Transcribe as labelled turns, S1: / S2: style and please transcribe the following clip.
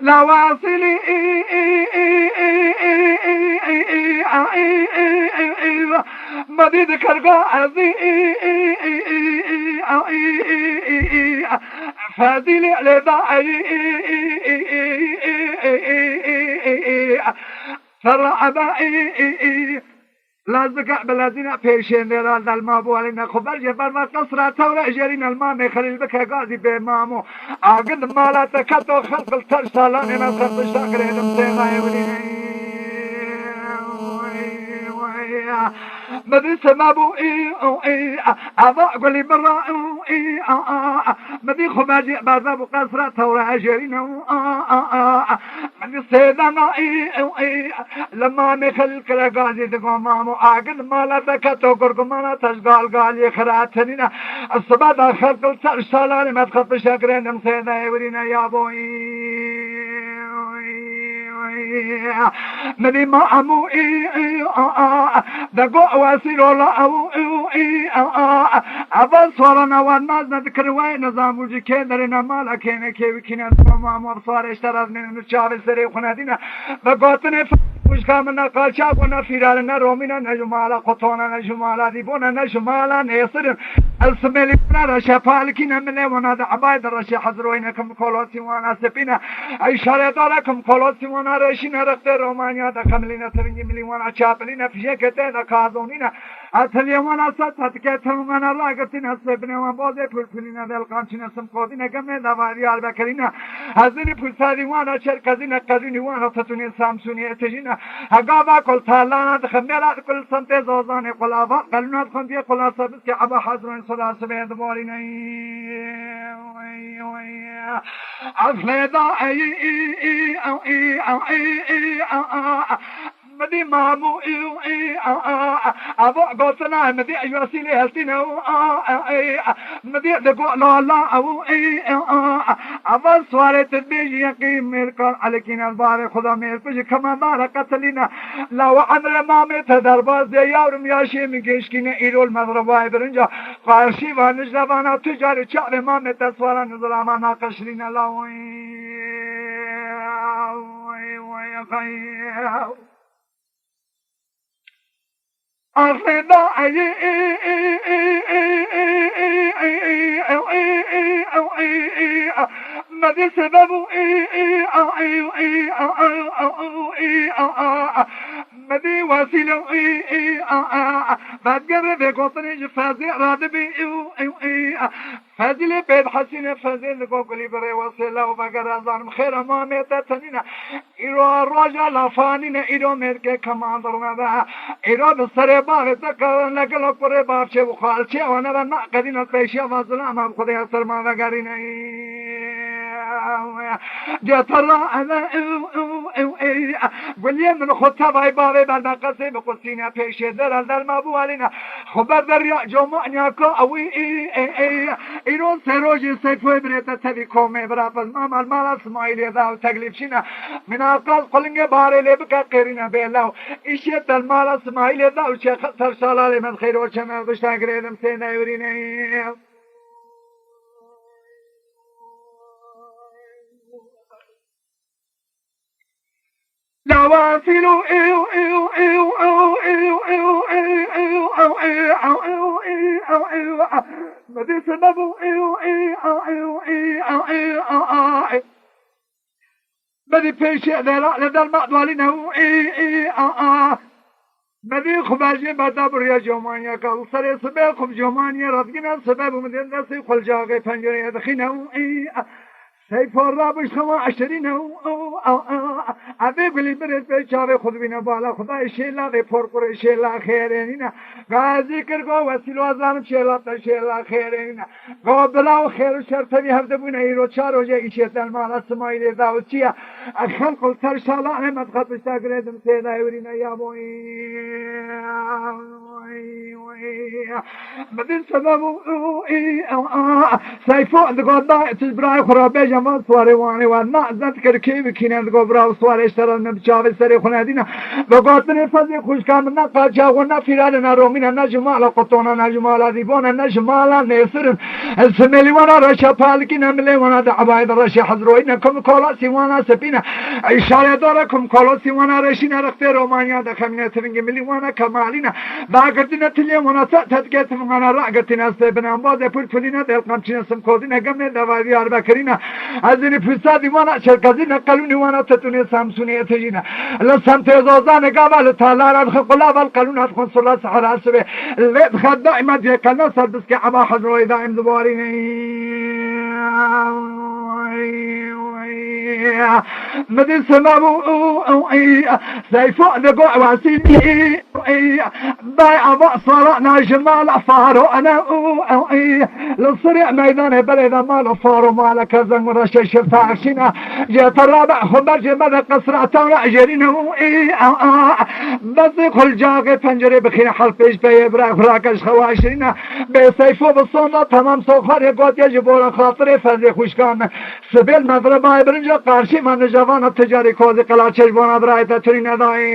S1: لواصلي مديد كرقاعي فادي لداعي فرعبائي لازقع بلازينا بيشين ديرال المابو علينا خبر جبر ما تصرى تورا جرينا المام خليل بك غازي بمامو عقد مالا تكتو خلق الترسالان ما خلق شاكرين بسيغا يولي مدي سمابو أضع قولي برا مدي خباجي بازابو قصرة تورا جرينا مدي سيدانا لما مخل كلاغازي دقومامو عقل مالا تكتو قرقمانا تشغال قال يخراتنينا الصبادة خلق الترسالان ما تخط شاكرين مسيدا يورينا يا بوي مدي ما أمو دقو واسيلو لا أو أبا صورنا والناس نذكر وين نظام وجي كيدرنا مالا كينا كيوي كينا ما مبصار اشترازنا نشاب السري وخنادينا بقوتنا وش كامنا قال شاقنا فيرالنا رومينا نجمالا قطونا نجمالا ديبونا نجمالا نيصر السميلي بنا رشا فالكينا من ليونا دا عبايد رشا حضروينكم كولوسي وانا سبينا اي شاريطاركم كولوسي وانا رشينا رقت رومانيا دا خملينا ترنجي ملي وانا شابلينا في شكتين كازونينا اتلي وانا ستتكتهم وانا راقتنا سبنا وانبوزي پلپلينا دلقانشنا سمقودينا قمنا دواريال بكرينا هزيني پلسادي وانا شركزينا قزيني وانا تتوني سامسوني اتجينا هقابا كل تالانا دخميلات كل سنتي زوزاني قلابا قلنات خنتي قلا سبسكي عبا حضرين صدا سبيد بورينا أصلي مدي مامو أبو قوتنا مدي أيوسيلي هلتنا مدي دقو لا أو أبو سواري تدبيجي يقيم ميركان عليكين الباري خدا ميركوشي كما دار قتلنا لو عمر مامي تدرباز دي يورم ياشي مكيشكين إيرو المضرباي برنجا قارشي وانجلبانا تجاري شعر مامي تسوارا نظراما ناقشرين لاوي الرضاعي ماذا سبب ماذا وسيلة بقرب قطني فازي رادبي فازي بيد حسينة فازي لقوقلي بري وسيلة وبقر أزان خير ما ميتتنين إيرو الرجل فانين إيرو ميركي كمان درنا إيرو بسربار تكرر لقلو قربار شو خالشي وانا بنا قدين البيشي وظلام هم خدي أسر ما بقرين جاترا أنا وليم من خطبة بابي بعد قصي بقصينا بيشي در ما بوالينا خبر دريا جمعني كو أوي إيرون سروجي سيفوي بريتا تبي كومي برافز ما المال اسماعيلي ذا تقليبشينا من أقل قلنجي باري لبكا قيرنا بيلاو إشيت المال اسماعيلي ذا وشي خسر شلالي من خير وشمال بشتا قريدم سينا يوريني نواصل ماذا سبب ماذا فيش لدى المعدوالين ماذا خباجي مدبر يا جمانيا قال سري سبيكم جمانيا رضينا سبب من الناس قل جاغي فنجري يدخينه سيف الرابش خما عشرين أبي بلي برد بيشاري خذ بنا بالا خدا شيلا غي فورقر شيلا خيرينينا غازي كرقو وسيلو أزام شيلا تشيلا خيرينينا غو بلاو خير وشر تبي هفته بنا يرو شارو جاي شيت المال السمايلي داوتشيا أخل قل ترشالا أنا ما تخطش تقريدم سيدا يورينا يا بوي بدين سبب سيفو دقودا تبراي خرابي جمال سواري واني وانا ذكر كيف كنا دقوبرا سواري اشترى نبجاوي سري خنادينا بقاتني فزي خوش كامنا قاجا ونا فيرالنا رومينا نجمالا قطونا نجمالا ريبونا نجمالا نيسر السميلي وانا رشا بالكينا ملي وانا دعبايد رشا حضروينكم كولاسي وانا سبينا اشارة داركم كولاسي وانا رشينا رختي رومانيا دخمنا تفنجي ملي وانا كمالينا باقرتنا تلي وانا تتكت وانا راقرتنا سيبنا بازي بولفلينا دل قمشنا سمكودينا قمنا دوادي عربكرينا ازيني فسادي وانا شركزينا قلوني وانا تتوني سامسوني اتجينا لسمتي زوزان قابل تالارا الخقلا والقلون هتكون صلاة سحر سبي اللي تخد دائما ديكالنا سردسكي عبا حضروي دائم دباريني مدين سمابو سيفو دقوع واسيني بايع بأصرنا جمال فارو انا للصريع ميدان بلد مال فارو مالك زنغر شفاع شنا جيت الرابع خبر جمال قصر تونا جرينه بس كل جاغي فنجري بخين حلفيش بيبرا فراكش خواشينا بسيفو بالصونة تمام سوخر يقوت يجبور خاطري فزي خوشكان سبيل مضرباي برنجا قارشي من جوان التجاري كوزي قلال چشبونا برايتا ترين داي